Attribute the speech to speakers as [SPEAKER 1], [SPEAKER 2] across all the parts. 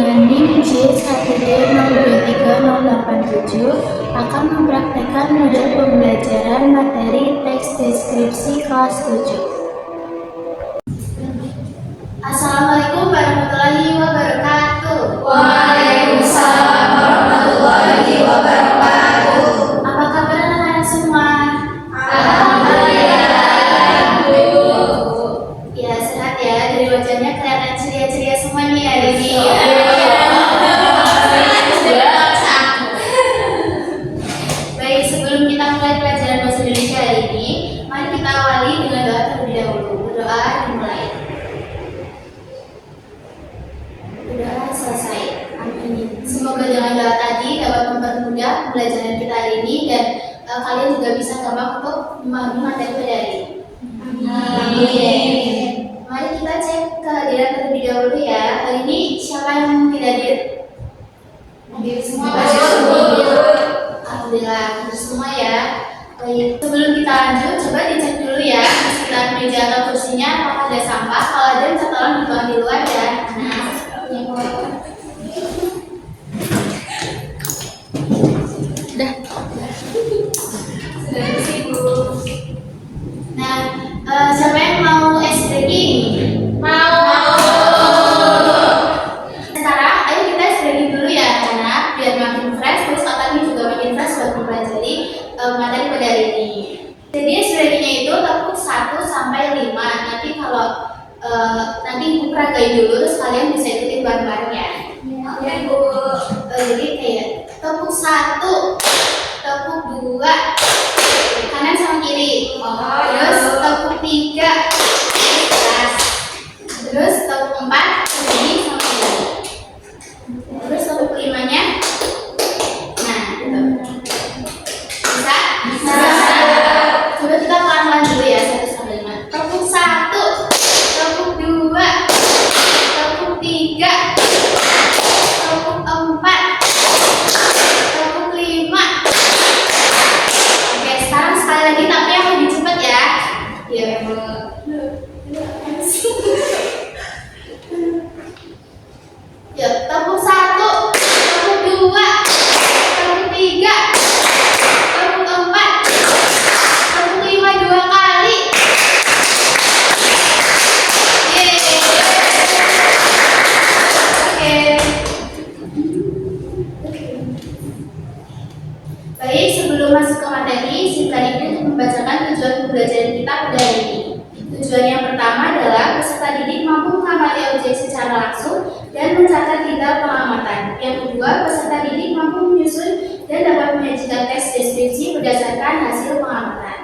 [SPEAKER 1] dengan NIM J1D02387 akan mempraktekkan model pembelajaran materi teks deskripsi kelas 7.
[SPEAKER 2] Assalamualaikum warahmatullahi wabarakatuh.
[SPEAKER 3] Waalaikumsalam warahmatullahi wabarakatuh.
[SPEAKER 2] Apa kabar anak-anak semua?
[SPEAKER 3] Alhamdulillah, Bu.
[SPEAKER 2] Ya, sehat ya. Dari wajahnya kelihatan ceria-ceria semua nih hari ini. Baik, sebelum kita mulai pelajaran bahasa Indonesia hari ini, mari kita awali dengan doa terlebih dahulu. Berdoa dimulai. Berdoa selesai. Amin. Semoga dengan doa tadi dapat mempermudah pembelajaran kita hari ini dan kalian juga bisa gampang untuk memahami materi pada hari ini. Amin. Mari kita cek kehadiran terlebih dahulu ya. Hari ini siapa yang tidak hadir? Hadir semua. Alhamdulillah, hadir semua ya. Baik, sebelum kita lanjut, coba dicek dulu ya di sekitar meja atau kursinya apakah ada sampah. Kalau ada, bisa tolong dibuang di luar ya. Nah, punya keluarga. Sudah bersih, Bu. Nah, siapa yang mau es drinking? Mau. Sekarang, ayo kita es drinking dulu ya, karena biar makin fresh, terus otaknya juga makin fresh buat mempelajari materi pada hari ini. Jadi es drinkingnya itu tepuk 1 sampai 5. Nanti kalau nanti Ibu peragain dulu, terus kalian bisa ikutin bareng-bareng ya.
[SPEAKER 3] Ya, Bu.
[SPEAKER 2] Jadi kayak tepuk 1, tepuk 2, kanan sama kiri. Terus tepuk 3, atas. Terus tepuk 4, begini sama kiri. Terus tepuk 5-nya. Nah, gitu. Bisa? Bisa. Coba kita pelan-pelan dulu ya, 1 sampai 5. Tepuk 1, tepuk 2, tepuk 3, tepuk 4, tepuk 5. Oke, sekarang sekali lagi tapi yang lebih cepat ya. Ya, ya, tepuk 1, tepuk 2, tepuk 3, tepuk 4, tepuk 5 2 kali. Yeay. Oke. Baik, sebelum masuk ke materi, singkat ini untuk membacakan tujuan pembelajaran kita pada hari ini. Tujuan yang pertama adalah peserta didik mampu mengamati objek secara langsung dan mencatat detail pengamatan. Yang kedua, peserta didik mampu menyusun dan dapat menyajikan teks deskripsi berdasarkan hasil pengamatan.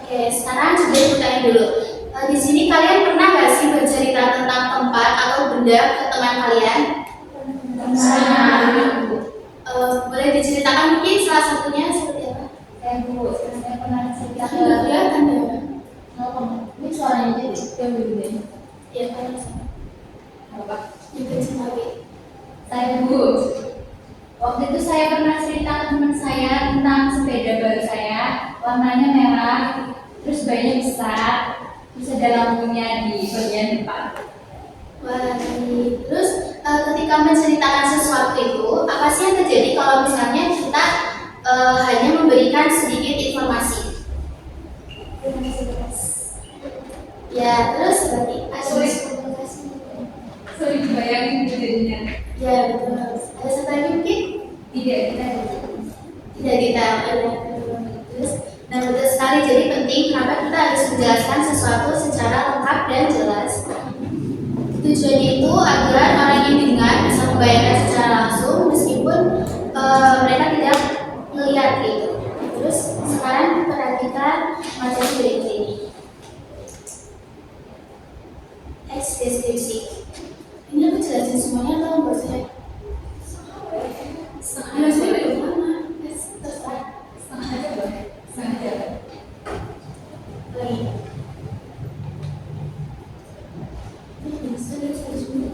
[SPEAKER 2] Oke, sekarang coba ibu tanya dulu. Di sini kalian pernah nggak sih bercerita tentang tempat atau benda ke teman kalian? Boleh diceritakan mungkin salah satunya seperti apa?
[SPEAKER 3] Saya pernah cerita
[SPEAKER 2] Tapi nggak kelihatan ya?
[SPEAKER 3] Ini suaranya jadi gede.
[SPEAKER 2] Ya, kalau sama.
[SPEAKER 3] Apa?
[SPEAKER 2] Juga sendiri.
[SPEAKER 3] Saya, Bu. Waktu itu saya pernah cerita ke teman saya tentang sepeda baru saya, warnanya merah, terus bayinya besar, terus ada lampunya di bagian depan.
[SPEAKER 2] Wah, baik. Terus ketika menceritakan sesuatu itu, apa sih yang terjadi kalau misalnya kita hanya memberikan sedikit informasi? Ya, terus berarti
[SPEAKER 3] Sulit dibayangin jadinya.
[SPEAKER 2] ya betul. Ada satu lagi mungkin?
[SPEAKER 3] Tidak kita
[SPEAKER 2] Tidak detail. Terus, nah betul sekali. Jadi penting kenapa kita harus menjelaskan sesuatu secara lengkap dan jelas. Tujuannya itu agar orang yang dengar bisa membayangkan secara langsung meskipun mereka tidak melihat gitu. Terus sekarang perhatikan materi berikut ini. Teks deskripsi. Ini aku jelasin semuanya atau enggak sih? Setengah sih dari mana? Terserah.
[SPEAKER 3] setengah aja boleh. Setengah aja.
[SPEAKER 2] Lagi.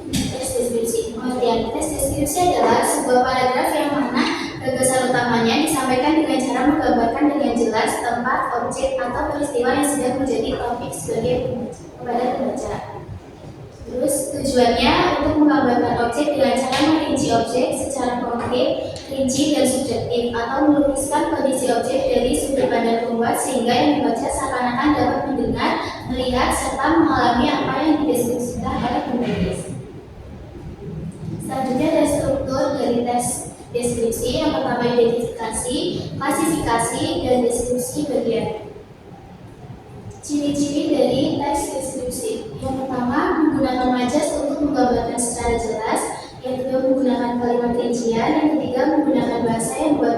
[SPEAKER 2] Tes deskripsi. Pengertian tes deskripsi adalah sebuah paragraf yang mana gagasan utamanya disampaikan menggambarkan dengan jelas tempat, objek, atau peristiwa yang sedang menjadi topik kepada pembaca. Terus tujuannya untuk menggambarkan objek dengan cara merinci objek secara konkret, rinci, dan subjektif, atau melukiskan kondisi objek dari sudut pandang pembuat sehingga yang dibaca seakan-akan dapat mendengar, melihat, serta mengalami apa yang dideskripsikan oleh penulis. Selanjutnya ada struktur dari tes deskripsi. Yang pertama identifikasi, klasifikasi, dan deskripsi bagian. Ciri-ciri dari teks deskripsi. Yang pertama, menggunakan majas untuk menggambarkan secara jelas. Yang kedua, menggunakan kalimat rincian. Yang ketiga, menggunakan bahasa yang membuat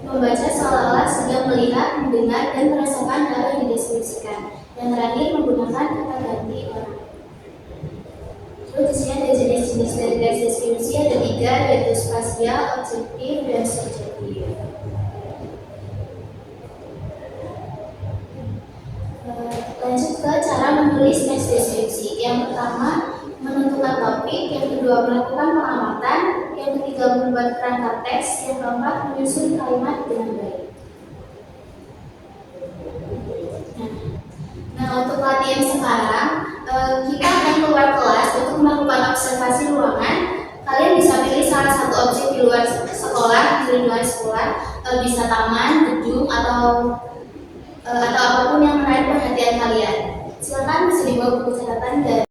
[SPEAKER 2] pembaca seolah-olah sedang melihat, mendengar, dan merasakan hal yang dideskripsikan. Yang terakhir, menggunakan kata ganti orang. Terus di sini ada jenis-jenis dari teks deskripsi, ada 3, yaitu spasial, objektif, dan subjektif. Lanjut ke cara menulis teks deskripsi. Yang pertama, menentukan topik. Yang kedua, melakukan pengamatan. Yang ketiga, membuat kerangka teks. Yang keempat, menyusun kalimat dengan baik. Nah, untuk latihan sekarang, kita akan keluar kelas untuk melakukan observasi ruangan. Kalian bisa pilih salah satu objek di luar sekolah, di luar sekolah, bisa taman, gedung, atau apapun yang menarik perhatian kalian. Silakan bisa dibawa buku catatan dan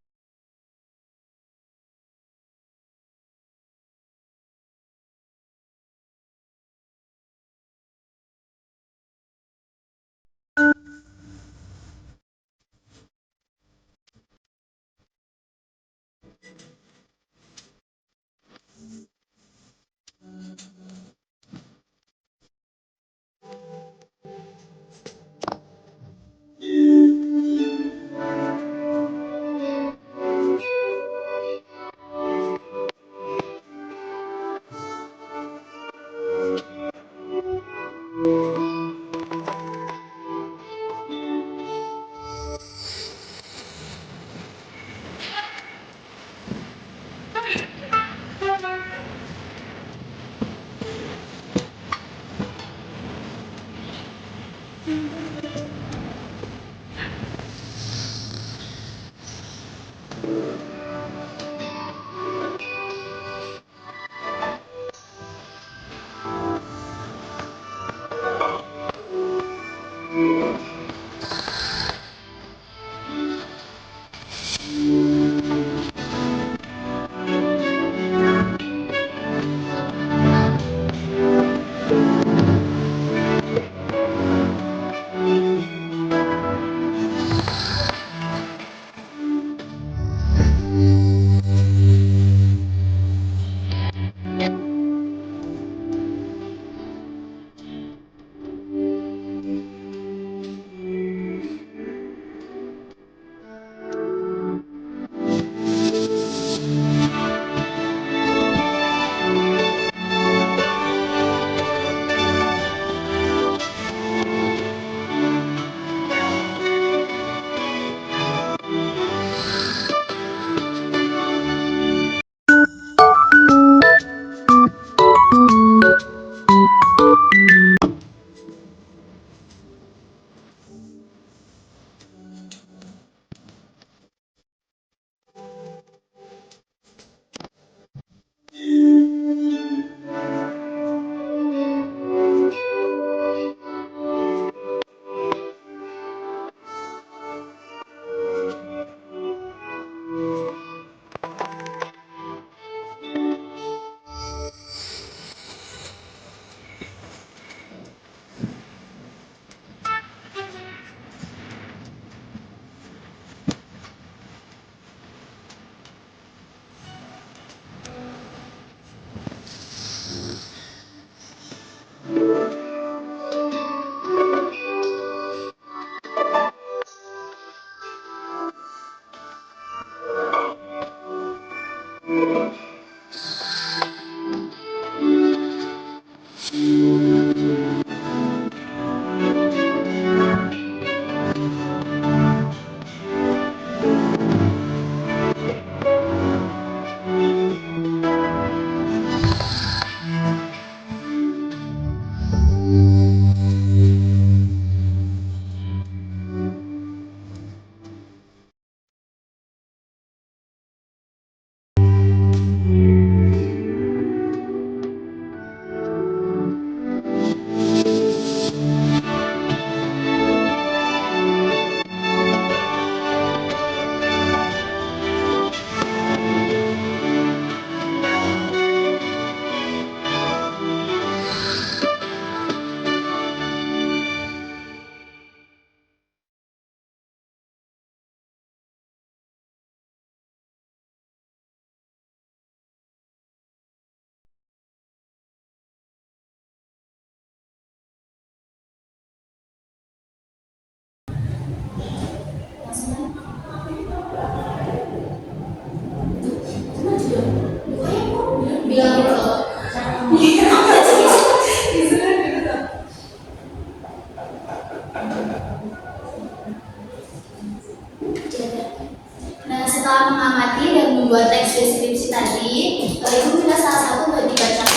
[SPEAKER 2] membuat teks deskripsi tadi, Ibu minta salah satu buat dibacakan,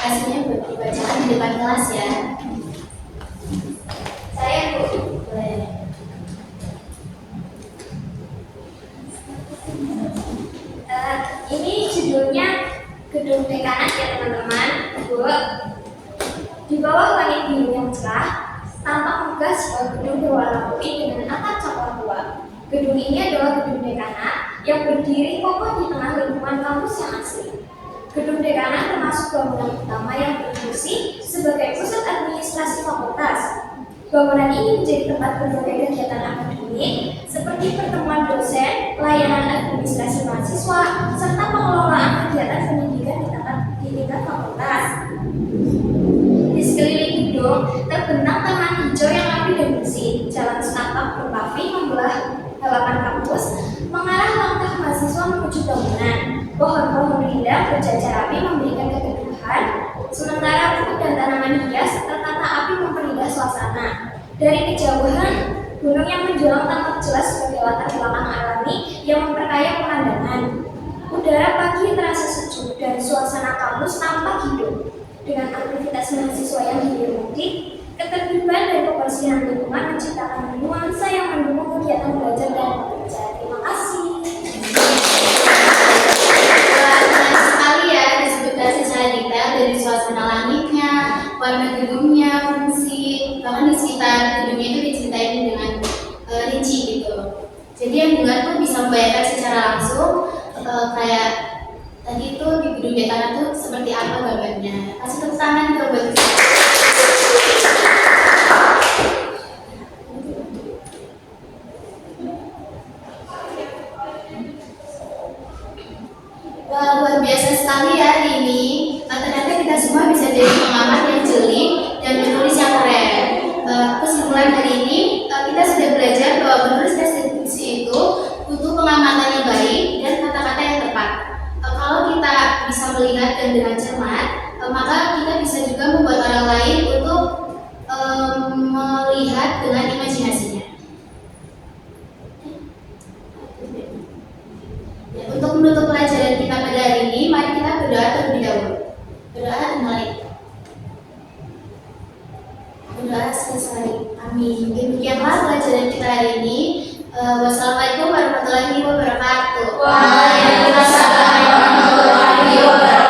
[SPEAKER 2] kasihnya buat dibacakan di depan kelas ya. Saya Bu. Boleh.
[SPEAKER 4] Ini judulnya Gedung Dekanat ya teman-teman. Bu, di bawah langit biru yang cerah, tampak megah sebuah gedung berwarna putih dengan atap coklat tua. Gedung ini adalah gedung dekanat yang berdiri kokoh di tengah lingkungan kampus yang asri. Gedung dekanat termasuk bangunan utama yang berfungsi sebagai pusat administrasi fakultas. Bangunan ini menjadi tempat berbagai kegiatan akademik seperti pertemuan dosen, pelayanan administrasi mahasiswa, serta pengelolaan kegiatan pendidikan di tingkat fakultas. Di sekeliling gedung terbentang taman hijau yang rapi dan bersih. Jalan setapak berpaving membelah halaman kampus mengarah langkah mahasiswa menuju bangunan. Pohon-pohon rindang berjajar rapi memberikan keteduhan, sementara rumput dan tanaman hias tertata api memperindah suasana. Dari kejauhan, gunung yang menjulang tampak jelas sebagai latar belakang alami yang memperkaya pemandangan. Udara pagi terasa sejuk dan suasana kampus tampak hidup. Dengan aktivitas mahasiswa yang hilir mudik, ketertiban dan kebersihan lingkungan menciptakan nuansa yang mendukung kegiatan belajar dan bekerja. Terima kasih.
[SPEAKER 2] Menarik sekali ya disebutkan secara detail dari suasana langitnya, warna gedungnya, fungsi, bahkan di sekitar gedungnya itu diceritain dengan rinci gitu. Jadi yang dengar tuh bisa membayangkan secara langsung kayak tadi itu di gedung dekanat tuh seperti apa gambarnya. Kasih tepuk tangan juga buat kita. Wah, luar biasa sekali ya hari ini. Ternyata kita semua bisa jadi pengamat yang jeli dan menulis yang keren. Kesimpulan hari ini kita sudah belajar bahwa menulis deskripsi itu butuh pengamatan yang baik dan kata-kata yang tepat. Kalau kita bisa melihat dan dengan cermat, maka kita bisa juga membuat orang lain untuk melihat dengan imajinasinya. Ya, untuk menutup pelajaran kita pada hari ini, mari kita berdoa terlebih dahulu. Berdoa dimulai. Berdoa sekali. Amin. Demikianlah pelajaran kita hari ini. Wassalamualaikum warahmatullahi wabarakatuh.
[SPEAKER 4] Waalaikumsalam warahmatullahi wabarakatuh.